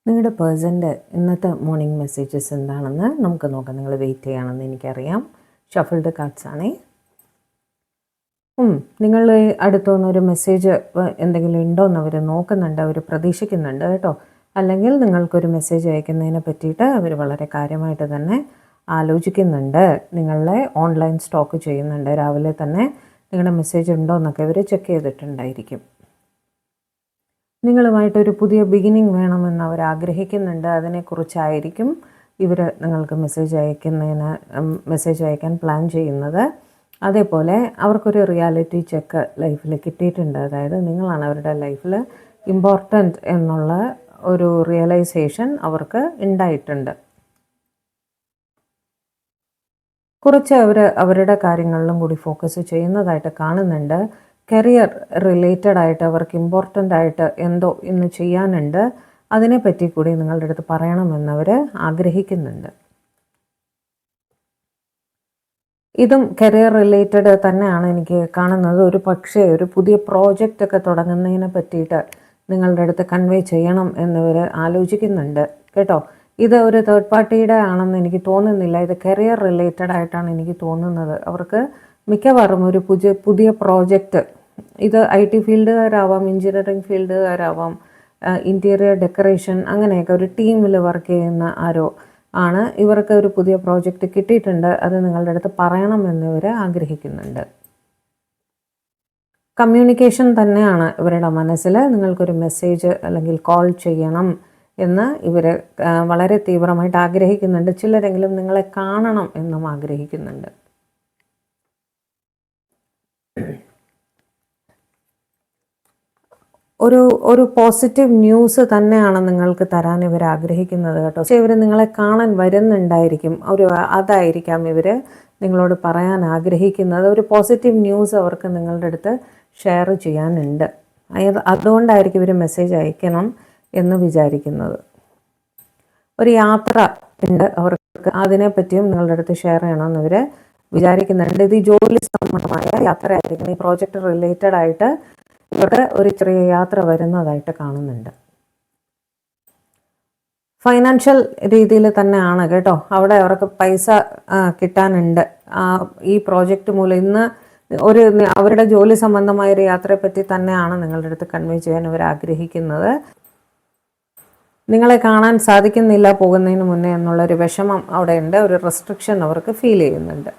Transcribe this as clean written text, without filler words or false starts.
നിങ്ങളുടെ പേഴ്സൻ്റെ ഇന്നത്തെ മോർണിംഗ് മെസ്സേജസ് എന്താണെന്ന് നമുക്ക് നോക്കാം. നിങ്ങൾ വെയിറ്റ് ചെയ്യുകയാണെന്ന് എനിക്കറിയാം. ഷഫിൾഡ് കാർഡ്സ് ആണേ. നിങ്ങൾ അടുത്തുനിന്നൊരു മെസ്സേജ് എന്തെങ്കിലും ഉണ്ടോ എന്ന് അവർ നോക്കുന്നുണ്ട്, അവർ പ്രതീക്ഷിക്കുന്നുണ്ട് കേട്ടോ. അല്ലെങ്കിൽ നിങ്ങൾക്കൊരു മെസ്സേജ് അയക്കുന്നതിനെ പറ്റിയിട്ട് അവർ വളരെ കാര്യമായിട്ട് തന്നെ ആലോചിക്കുന്നുണ്ട്. നിങ്ങളെ ഓൺലൈൻ സ്റ്റോക്ക് ചെയ്യുന്നുണ്ട്. രാവിലെ തന്നെ നിങ്ങളുടെ മെസ്സേജ് ഉണ്ടോ എന്നൊക്കെ അവർ ചെക്ക് ചെയ്തിട്ടുണ്ടായിരിക്കും. നിങ്ങളുമായിട്ടൊരു പുതിയ ബിഗിനിങ് വേണമെന്ന് അവർ ആഗ്രഹിക്കുന്നുണ്ട്. അതിനെക്കുറിച്ചായിരിക്കും ഇവർ നിങ്ങൾക്ക് മെസ്സേജ് അയക്കാൻ പ്ലാൻ ചെയ്യുന്നത്. അതേപോലെ അവർക്കൊരു റിയാലിറ്റി ചെക്ക് ലൈഫിൽ കിട്ടിയിട്ടുണ്ട്. അതായത് നിങ്ങളാണ് അവരുടെ ലൈഫിൽ ഇമ്പോർട്ടൻ്റ് എന്നുള്ള ഒരു റിയലൈസേഷൻ അവർക്ക് ഉണ്ടായിട്ടുണ്ട്. കുറച്ച് അവരുടെ കാര്യങ്ങളിലും കൂടി ഫോക്കസ് ചെയ്യുന്നതായിട്ട് കാണുന്നുണ്ട്. കരിയർ റിലേറ്റഡ് ആയിട്ട് അവർക്ക് ഇമ്പോർട്ടൻ്റ് ആയിട്ട് എന്തോ ഇന്ന് ചെയ്യാനുണ്ട്. അതിനെപ്പറ്റി കൂടി നിങ്ങളുടെ അടുത്ത് പറയണമെന്നവർ ആഗ്രഹിക്കുന്നുണ്ട്. ഇതും കരിയർ റിലേറ്റഡ് തന്നെയാണ് എനിക്ക് കാണുന്നത്. ഒരു പക്ഷേ ഒരു പുതിയ പ്രോജക്റ്റ് ഒക്കെ തുടങ്ങുന്നതിനെ പറ്റിയിട്ട് നിങ്ങളുടെ അടുത്ത് കൺവേ ചെയ്യണം എന്നിവർ ആലോചിക്കുന്നുണ്ട് കേട്ടോ. ഇത് ഒരു തേർഡ് പാർട്ടിയുടെ ആണെന്ന് എനിക്ക് തോന്നുന്നില്ല. ഇത് കരിയർ റിലേറ്റഡ് ആയിട്ടാണ് എനിക്ക് തോന്നുന്നത്. അവർക്ക് മിക്കവാറും ഒരു പുതിയ പ്രോജക്റ്റ്, ഇത് IT ഫീൽഡുകാരാവാം, എഞ്ചിനീയറിംഗ് ഫീൽഡുകാരാവാം, ഇൻറ്റീരിയർ ഡെക്കറേഷൻ, അങ്ങനെയൊക്കെ ഒരു ടീമിൽ വർക്ക് ചെയ്യുന്ന ആരോ ആണ്. ഇവർക്ക് ഒരു പുതിയ പ്രോജക്റ്റ് കിട്ടിയിട്ടുണ്ട്. അത് നിങ്ങളുടെ അടുത്ത് പറയണമെന്നിവർ ആഗ്രഹിക്കുന്നുണ്ട്. കമ്മ്യൂണിക്കേഷൻ തന്നെയാണ് ഇവരുടെ മനസ്സിൽ. നിങ്ങൾക്കൊരു മെസ്സേജ് അല്ലെങ്കിൽ കോൾ ചെയ്യണം എന്ന് ഇവർ വളരെ തീവ്രമായിട്ട് ആഗ്രഹിക്കുന്നുണ്ട്. ചിലരെങ്കിലും നിങ്ങളെ കാണണം എന്നും ആഗ്രഹിക്കുന്നുണ്ട്. ഒരു പോസിറ്റീവ് ന്യൂസ് തന്നെയാണ് നിങ്ങൾക്ക് തരാൻ ഇവർ ആഗ്രഹിക്കുന്നത് കേട്ടോ. പക്ഷേ ഇവർ നിങ്ങളെ കാണാൻ വരുന്നുണ്ടായിരിക്കും. അതായിരിക്കാം ഇവർ നിങ്ങളോട് പറയാൻ ആഗ്രഹിക്കുന്നത്. ഒരു പോസിറ്റീവ് ന്യൂസ് അവർക്ക് നിങ്ങളുടെ അടുത്ത് ഷെയർ ചെയ്യാനുണ്ട്. അതുകൊണ്ടായിരിക്കും ഇവർ മെസ്സേജ് അയക്കണം എന്ന് വിചാരിക്കുന്നത്. ഒരു യാത്ര ഉണ്ട് അവർക്ക്, അതിനെപ്പറ്റിയും നിങ്ങളുടെ അടുത്ത് ഷെയർ ചെയ്യണമെന്ന് ഇവർ വിചാരിക്കുന്നുണ്ട്. ഇത് ജോലി സംബന്ധമായ യാത്ര ആയിരിക്കണം. ഈ പ്രോജക്റ്റ് റിലേറ്റഡ് ആയിട്ട് ഇവർക്ക് ഒരു ചെറിയ യാത്ര വരുന്നതായിട്ട് കാണുന്നുണ്ട്. ഫൈനാൻഷ്യൽ രീതിയിൽ തന്നെയാണ് കേട്ടോ. അവിടെ അവർക്ക് പൈസ കിട്ടാനുണ്ട് ഈ പ്രോജക്റ്റ് മൂലം. ഇന്ന് അവരുടെ ജോലി സംബന്ധമായ ഒരു യാത്രയെപ്പറ്റി തന്നെയാണ് നിങ്ങളുടെ അടുത്ത് കൺവേ ചെയ്യാൻ ഇവർ ആഗ്രഹിക്കുന്നത്. നിങ്ങളെ കാണാൻ സാധിക്കുന്നില്ല പോകുന്നതിന് മുന്നേ എന്നുള്ളൊരു വിഷമം അവിടെ ഉണ്ട്. ഒരു റെസ്ട്രിക്ഷൻ അവർക്ക് ഫീൽ ചെയ്യുന്നുണ്ട്.